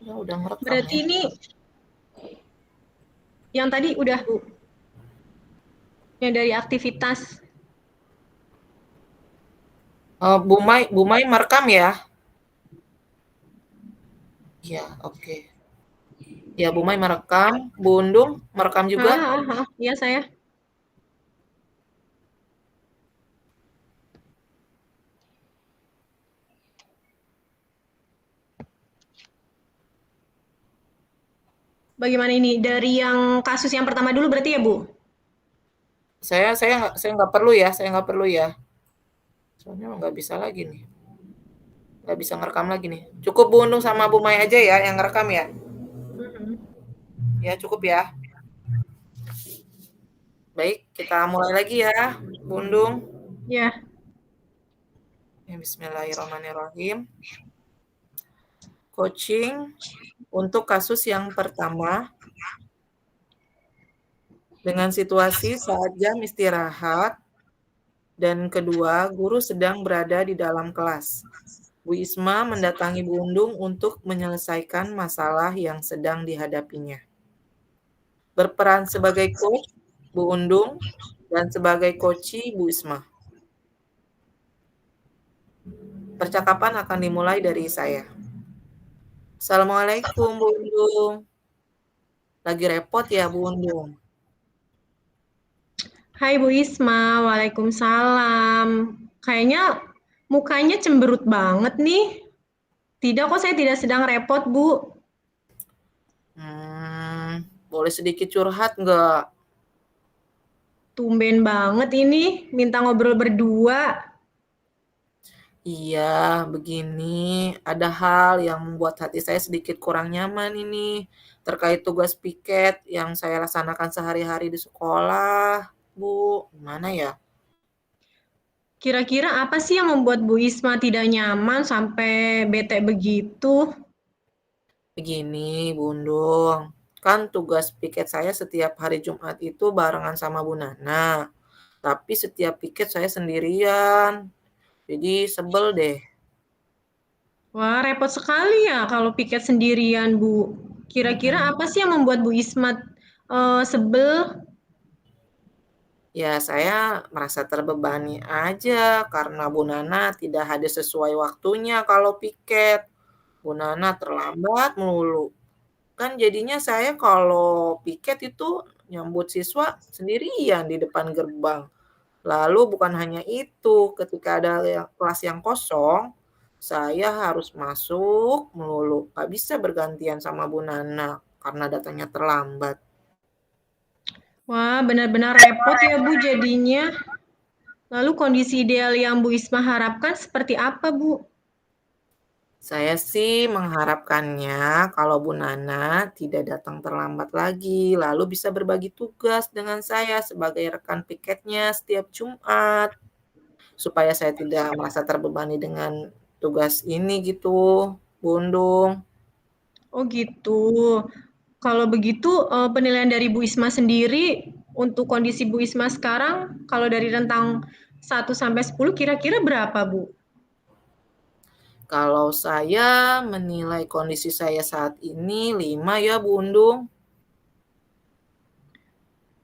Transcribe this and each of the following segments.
Ya udah ngerekam Berarti ya. ini yang tadi udah Bu, yang dari aktivitas. Bu Mai merekam ya? Iya, oke. Ya, Bu Mai merekam. Bu Undung merekam juga? Iya saya. Bagaimana ini? Dari yang kasus yang pertama dulu berarti ya Bu? Saya nggak perlu ya, saya nggak perlu ya. Soalnya nggak bisa lagi nih. Nggak bisa ngerekam lagi nih. Cukup Bu Undung sama Bu Mai aja ya yang ngerekam ya. Mhm. Ya cukup ya. Baik, kita mulai lagi ya, Bu Undung. Ya. Ya, Bismillahirrahmanirrahim. Coaching untuk kasus yang pertama dengan situasi saat jam istirahat dan kedua guru sedang berada di dalam kelas. Bu Isma mendatangi Bu Undung untuk menyelesaikan masalah yang sedang dihadapinya. Berperan sebagai coach Bu Undung dan sebagai coachi Bu Isma. Percakapan akan dimulai dari saya. Assalamualaikum Bu Undung. Lagi repot ya Bu Undung? Hai Bu Isma, waalaikumsalam. Kayaknya mukanya cemberut banget nih. Tidak kok, saya tidak sedang repot Bu. Boleh sedikit curhat nggak? Tumben banget ini, minta ngobrol berdua. Iya, begini, ada hal yang membuat hati saya sedikit kurang nyaman ini terkait tugas piket yang saya laksanakan sehari-hari di sekolah, Bu. Gimana ya? Kira-kira apa sih yang membuat Bu Isma tidak nyaman sampai bete begitu? Begini, Bundung. Kan tugas piket saya setiap hari Jumat itu barengan sama Bu Nana. Tapi setiap piket saya sendirian. Jadi sebel deh. Wah, repot sekali ya kalau piket sendirian, Bu. Kira-kira Mm-mm. apa sih yang membuat Bu Isma sebel? Ya, saya merasa terbebani aja karena Bu Nana tidak hadir sesuai waktunya kalau piket. Bu Nana terlambat mulu. Kan jadinya saya kalau piket itu nyambut siswa sendirian di depan gerbang. Lalu bukan hanya itu, ketika ada kelas yang kosong, saya harus masuk melulu. Nggak bisa bergantian sama Bu Nana karena datangnya terlambat. Wah, benar-benar repot ya, Bu, jadinya. Lalu kondisi ideal yang Bu Isma harapkan seperti apa, Bu? Saya sih mengharapkannya kalau Bu Nana tidak datang terlambat lagi, lalu bisa berbagi tugas dengan saya sebagai rekan piketnya setiap Jumat, supaya saya tidak merasa terbebani dengan tugas ini gitu, Bundung. Oh gitu. Kalau begitu, penilaian dari Bu Isma sendiri untuk kondisi Bu Isma sekarang, kalau dari rentang 1 sampai 10 kira-kira berapa, Bu? Kalau saya menilai kondisi saya saat ini 5 ya, Bundung.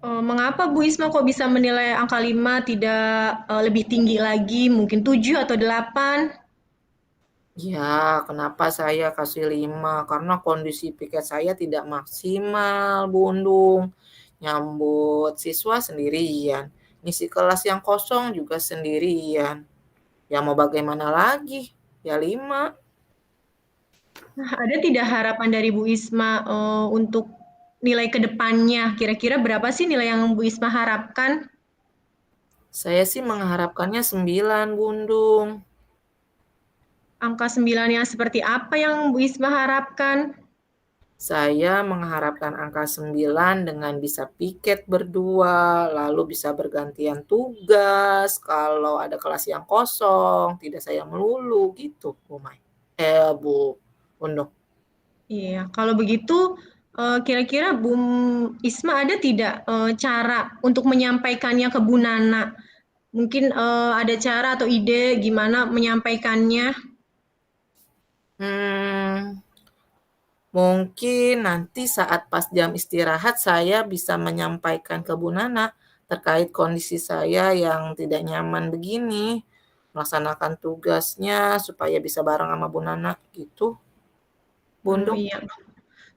Mengapa Bu Isma kok bisa menilai angka 5 tidak, lebih tinggi lagi, mungkin 7 atau 8? Ya, kenapa saya kasih 5? Karena kondisi piket saya tidak maksimal, Bundung. Nyambut siswa sendirian. Ngisi kelas yang kosong juga sendirian. Ya mau bagaimana lagi? Ya 5. Nah, ada tidak harapan dari Bu Isma, untuk nilai ke depannya? Kira-kira berapa sih nilai yang Bu Isma harapkan? Saya sih mengharapkannya 9, Bundung. Angka 9 yang seperti apa yang Bu Isma harapkan? Saya mengharapkan angka 9 dengan bisa piket berdua, lalu bisa bergantian tugas, kalau ada kelas yang kosong, tidak saya melulu, gitu, Bu Mai. Bu Undung. Iya, kalau begitu, kira-kira Bu Isma ada tidak, cara untuk menyampaikannya ke Bu Nana? Mungkin, ada cara atau ide gimana menyampaikannya? Hmm, Mungkin nanti saat pas jam istirahat saya bisa menyampaikan ke Bu Nana terkait kondisi saya yang tidak nyaman begini, melaksanakan tugasnya supaya bisa bareng sama Bu Nana gitu, Oh, Bundung. iya.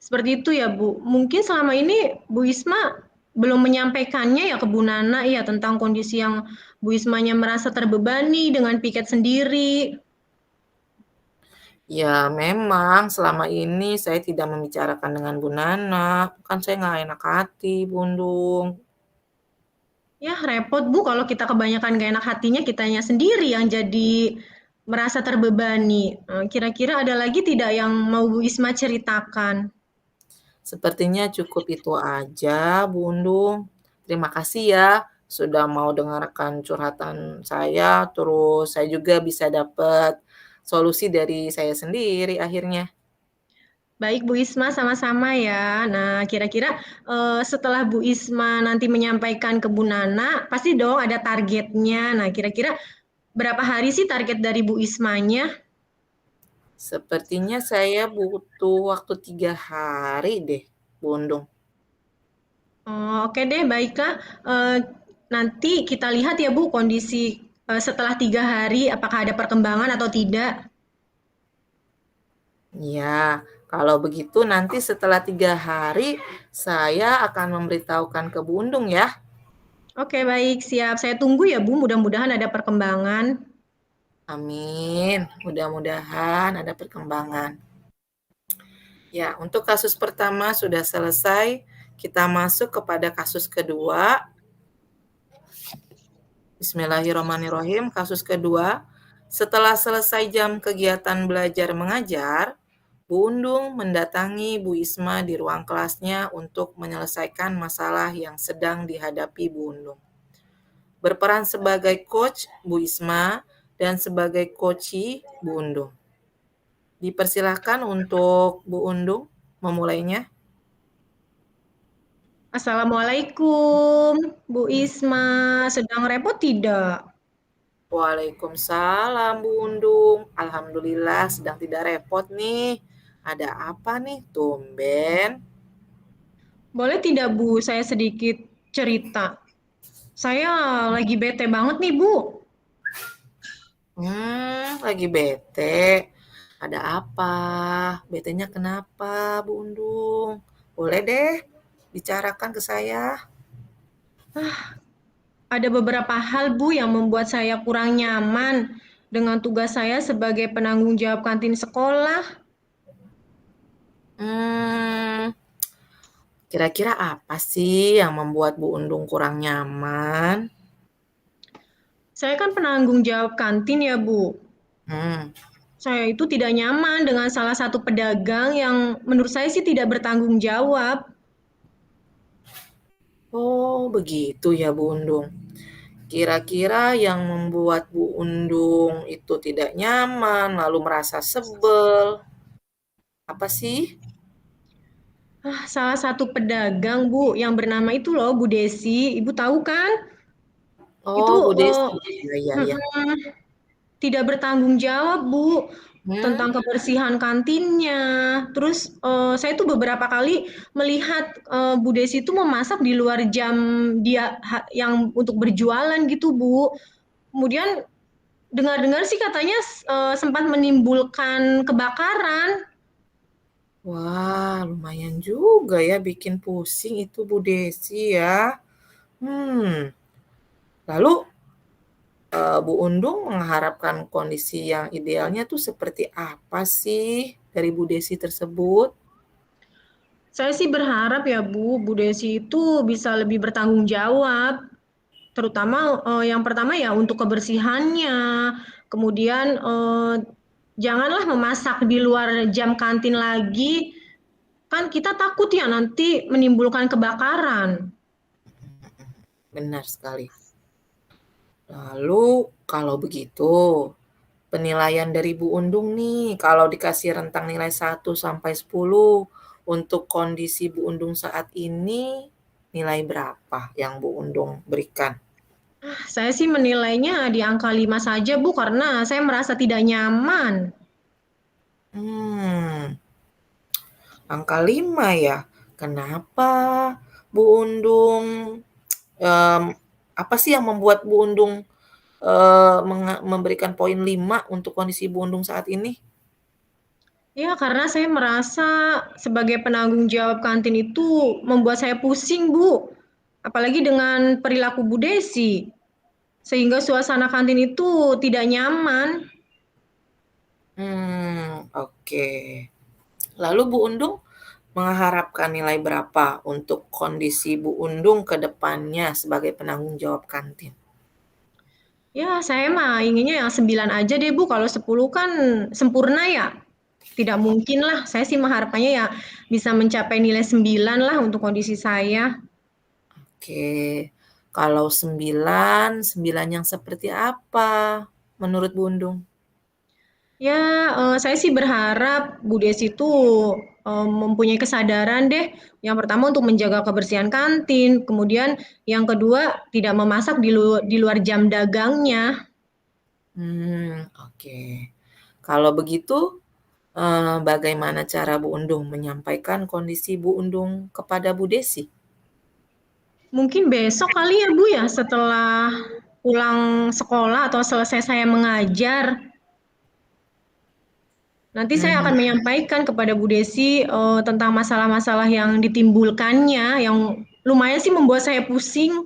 Seperti itu ya, Bu. Mungkin selama ini Bu Isma belum menyampaikannya ya ke Bu Nana ya tentang kondisi yang Bu Ismanya merasa terbebani dengan piket sendiri. Ya memang selama ini saya tidak membicarakan dengan Bu Nana, kan saya nggak enak hati, Bundung. Ya repot Bu kalau kita kebanyakan gak enak hatinya kitanya sendiri yang jadi merasa terbebani. Kira-kira ada lagi tidak yang mau Bu Isma ceritakan? Sepertinya cukup itu aja, Bundung. Terima kasih ya sudah mau dengarkan curhatan saya, terus saya juga bisa dapat solusi dari saya sendiri akhirnya. Baik Bu Isma, sama-sama ya. Nah, kira-kira setelah Bu Isma nanti menyampaikan ke Bu Nana, pasti dong ada targetnya. Nah, kira-kira berapa hari sih target dari Bu Ismanya? Sepertinya saya butuh waktu 3 hari deh, Bundung. Oh, oke deh, baiklah. Eh, Nanti kita lihat ya Bu, kondisi setelah 3 hari, apakah ada perkembangan atau tidak. Ya, kalau begitu nanti setelah 3 hari saya akan memberitahukan ke Bundung ya. Oke, baik, siap. Saya tunggu ya Bu, mudah-mudahan ada perkembangan. Amin. Mudah-mudahan ada perkembangan. Ya, untuk kasus pertama sudah selesai. Kita masuk kepada kasus kedua. Bismillahirrahmanirrahim. Kasus kedua. Setelah selesai jam kegiatan belajar mengajar, Bu Undung mendatangi Bu Isma di ruang kelasnya untuk menyelesaikan masalah yang sedang dihadapi Bu Undung. Berperan sebagai coach Bu Isma dan sebagai coachee Bu Undung. Dipersilahkan untuk Bu Undung memulainya. Assalamualaikum, Bu Isma. Sedang repot tidak? Waalaikumsalam Bu Undung. Alhamdulillah sedang tidak repot nih. Ada apa nih tumben? Boleh tidak Bu, saya sedikit cerita. Saya lagi bete banget nih Bu. Lagi bete. Ada apa? Betenya kenapa Bu Undung? Boleh deh bicarakan ke saya. Ada beberapa hal Bu yang membuat saya kurang nyaman dengan tugas saya sebagai penanggung jawab kantin sekolah. Hmm, Kira-kira apa sih yang membuat Bu Undung kurang nyaman? Saya kan penanggung jawab kantin ya Bu. Hmm, Saya itu tidak nyaman dengan salah satu pedagang yang menurut saya sih tidak bertanggung jawab. oh begitu ya Bu Undung. Kira-kira yang membuat Bu Undung itu tidak nyaman, lalu merasa sebel, apa sih? Salah satu pedagang Bu yang bernama itu loh Bu Desi. Ibu tahu kan? Itu Oh, Bu Desi. Iya, iya, iya. mm-mm, tidak bertanggung jawab Bu Hmm, tentang kebersihan kantinnya. Terus saya tuh beberapa kali melihat Bu Desi itu memasak di luar jam dia yang untuk berjualan gitu Bu. Kemudian dengar-dengar sih katanya sempat menimbulkan kebakaran. wah, lumayan juga ya bikin pusing itu Bu Desi ya. Hmm, Lalu Bu Undung mengharapkan kondisi yang idealnya tuh seperti apa sih dari Bu Desi tersebut? Saya sih berharap ya Bu Desi itu bisa lebih bertanggung jawab. Terutama yang pertama ya untuk kebersihannya. Kemudian janganlah memasak di luar jam kantin lagi. Kan kita takut ya nanti menimbulkan kebakaran. Benar sekali. Lalu kalau begitu, penilaian dari Bu Undung nih, kalau dikasih rentang nilai 1 sampai 10 untuk kondisi Bu Undung saat ini, nilai berapa yang Bu Undung berikan? Saya sih menilainya di angka 5 saja Bu karena saya merasa tidak nyaman. Hmm, Angka 5 ya? Kenapa Bu Undung, mmm, apa sih yang membuat Bu Undung, memberikan poin 5 untuk kondisi Bu Undung saat ini? Ya, karena saya merasa sebagai penanggung jawab kantin itu membuat saya pusing, Bu. Apalagi dengan perilaku Bu Desi, sehingga suasana kantin itu tidak nyaman. Oke. Lalu Bu Undung mengharapkan nilai berapa untuk kondisi Bu Undung ke depannya sebagai penanggung jawab kantin? Ya, saya mah inginnya yang 9 aja deh, Bu. Kalau 10 kan sempurna ya. Tidak mungkin lah. Saya sih mengharapkannya ya bisa mencapai nilai 9 lah untuk kondisi saya. Oke, kalau 9, 9 yang seperti apa menurut Bu Undung? Ya, saya sih berharap Bu Desi itu, mempunyai kesadaran deh, yang pertama untuk menjaga kebersihan kantin, kemudian yang kedua tidak memasak di luar jam dagangnya. Oke. Kalau begitu, bagaimana cara Bu Undung menyampaikan kondisi Bu Undung kepada Bu Desi? Mungkin besok kali ya Bu ya, setelah pulang sekolah atau selesai saya mengajar, nanti saya akan Mmm, menyampaikan kepada Bu Desi, tentang masalah-masalah yang ditimbulkannya, yang lumayan sih membuat saya pusing.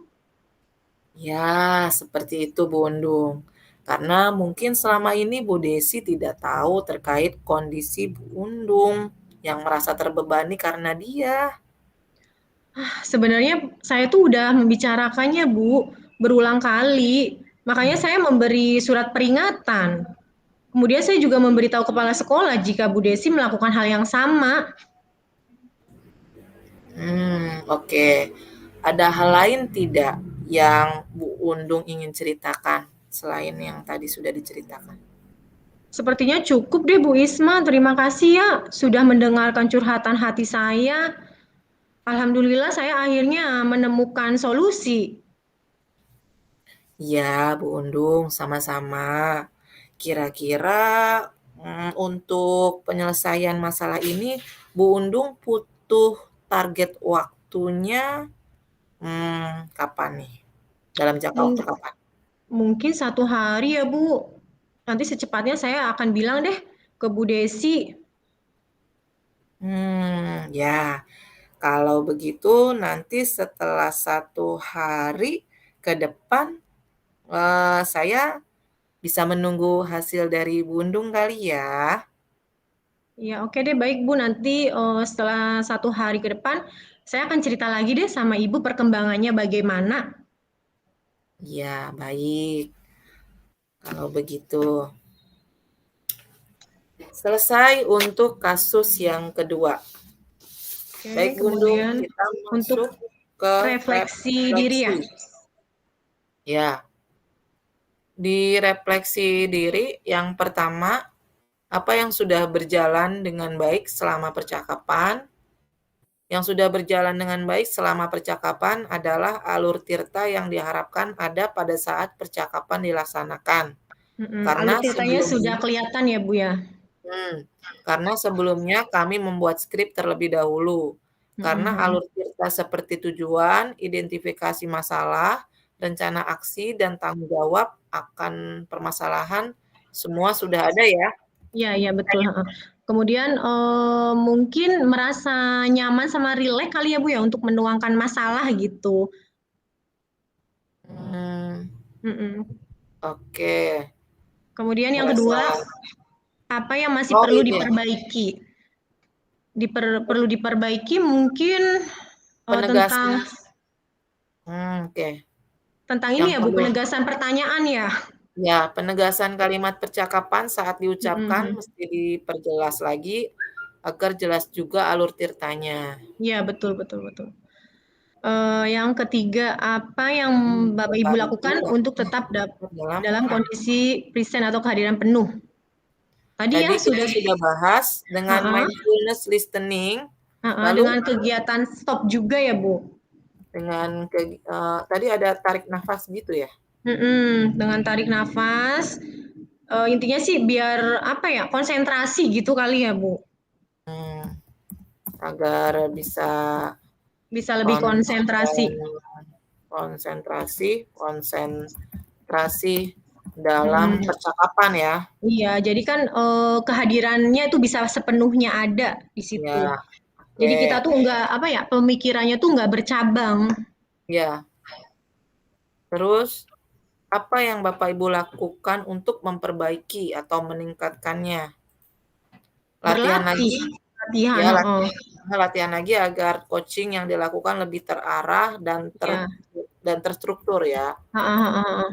ya seperti itu Bu Undung. Karena mungkin selama ini Bu Desi tidak tahu terkait kondisi Bu Undung yang merasa terbebani karena dia. Sebenarnya saya tuh udah membicarakannya, Bu, berulang kali. Makanya saya memberi surat peringatan. Kemudian saya juga memberitahu kepala sekolah jika Bu Desi melakukan hal yang sama. Oke. Ada hal lain tidak yang Bu Undung ingin ceritakan selain yang tadi sudah diceritakan? Sepertinya cukup deh Bu Isma, terima kasih ya sudah mendengarkan curhatan hati saya. Alhamdulillah saya akhirnya menemukan solusi. Iya, Bu Undung, sama-sama. Kira-kira, untuk penyelesaian masalah ini, Bu Undung butuh target waktunya, kapan nih? Dalam jangka waktu Mung- kapan? Mungkin 1 hari ya Bu. Nanti secepatnya saya akan bilang deh ke Bu Desi. Ya. Kalau begitu nanti setelah 1 hari ke depan, saya bisa menunggu hasil dari Bu Undung kali ya? Ya, oke deh, baik Bu. Nanti setelah 1 hari ke depan, saya akan cerita lagi deh sama Ibu perkembangannya bagaimana. Iya, baik. Kalau begitu. Selesai untuk kasus yang kedua. Baik Oke, Bu Undung, kemudian kita untuk masuk ke refleksi diri ya. refleksi. Ya, di refleksi diri yang pertama, apa yang sudah berjalan dengan baik selama percakapan? Yang sudah berjalan dengan baik selama percakapan adalah alur tirta yang diharapkan ada pada saat percakapan dilaksanakan. Alur Karena ceritanya sudah sebelumnya kelihatan ya Bu ya. karena sebelumnya kami membuat skrip terlebih dahulu. Karena Mm-mm. alur cerita seperti tujuan, identifikasi masalah, rencana aksi, dan tanggung jawab akan permasalahan semua sudah ada ya. Iya, iya betul. Ha. Kemudian mungkin merasa nyaman sama rileks kali ya Bu ya untuk menuangkan masalah gitu. Hmm, Mm-mm. oke, Kemudian yang merasa kedua, apa yang masih oh perlu ini diperbaiki? Perlu diperbaiki mungkin penegasan, tentang oke, ini yang ya Bu, perlu penegasan pertanyaan ya? ya penegasan kalimat percakapan saat diucapkan Mhm. mesti diperjelas lagi agar jelas juga alur tirtanya. Iya, betul betul betul. Yang ketiga, apa yang Bapak Ibu Membantu lakukan untuk tetap dalam dalam kondisi present atau kehadiran penuh? Tadi ya tadi kita sudah sudah bahas dengan heeh, mindfulness listening, heeh, lalu dengan kegiatan stop juga ya, Bu? dengan tadi ada tarik nafas gitu ya? Dengan tarik nafas, intinya sih biar apa ya, konsentrasi gitu kali ya, Bu? Mmm, agar bisa Bisa lebih konsentrasi. konsentrasi dalam Mhm. percakapan ya. Iya, jadi kan, kehadirannya itu bisa sepenuhnya ada di situ. Ya, Jadi kita oke. tuh nggak, apa ya, pemikirannya tuh nggak bercabang. Ya, terus apa yang Bapak Ibu lakukan untuk memperbaiki atau meningkatkannya? Latihan Berlatih, lagi latihan, ya, heeh. latihan lagi agar coaching yang dilakukan lebih terarah Iya, dan terstruktur ya. heeh heeh heeh.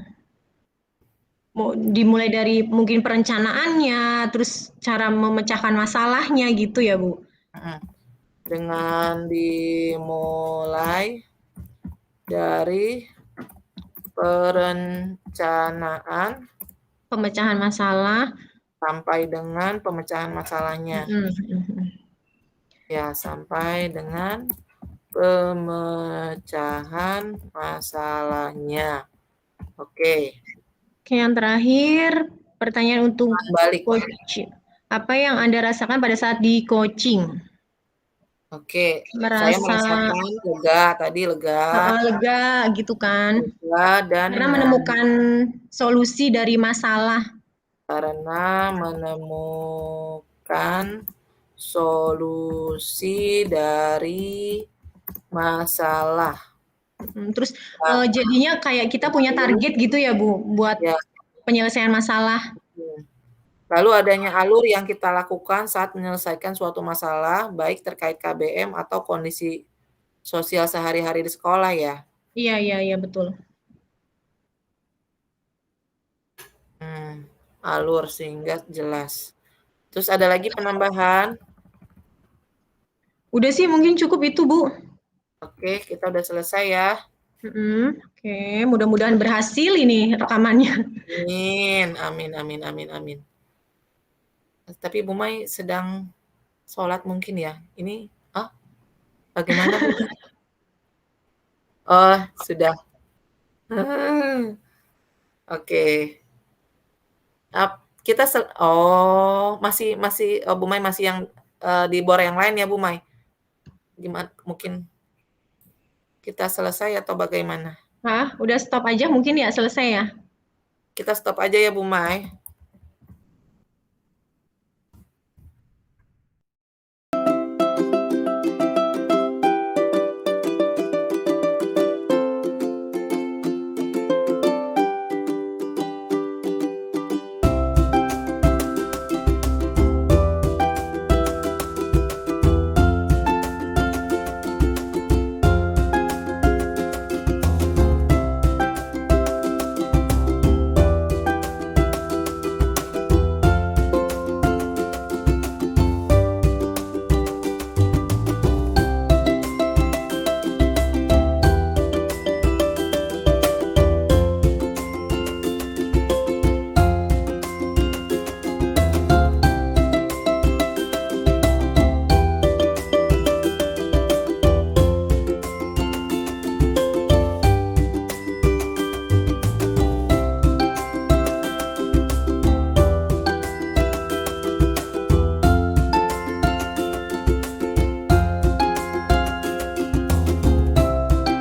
Dimulai dari mungkin perencanaannya, terus cara memecahkan masalahnya gitu ya, Bu? Dengan dimulai dari perencanaan Pemecahan masalah, sampai dengan pemecahan masalahnya. mhm mhm. Ya, sampai dengan pemecahan masalahnya. Oke. Oke, yang terakhir, pertanyaan untuk Balik. coach. Apa yang Anda rasakan pada saat di coaching? Oke, saya Merasa merasakan lega tadi, lega gitu kan, dan karena menemukan solusi dari masalah. karena menemukan solusi dari masalah. Terus, Nah, jadinya kayak kita punya target gitu ya, Bu, buat ya, penyelesaian masalah. lalu adanya alur yang kita lakukan saat menyelesaikan suatu masalah, baik terkait KBM atau kondisi sosial sehari-hari di sekolah ya. Iya iya iya, betul. Alur sehingga jelas. Terus ada lagi penambahan? Udah sih mungkin cukup itu, Bu. Oke, kita udah selesai ya. Oke, mudah-mudahan berhasil ini rekamannya. Amin, amin, amin, amin, amin. Tapi Bu Mai sedang sholat mungkin ya? Ini, bagaimana Bu? Oh, sudah. Oke. Kita masih masih Bu Mai masih yang di bor yang lain ya Bu Mai? Gimana? Mungkin kita selesai atau bagaimana? Udah stop aja mungkin ya, selesai ya? Kita stop aja ya Bu Mai.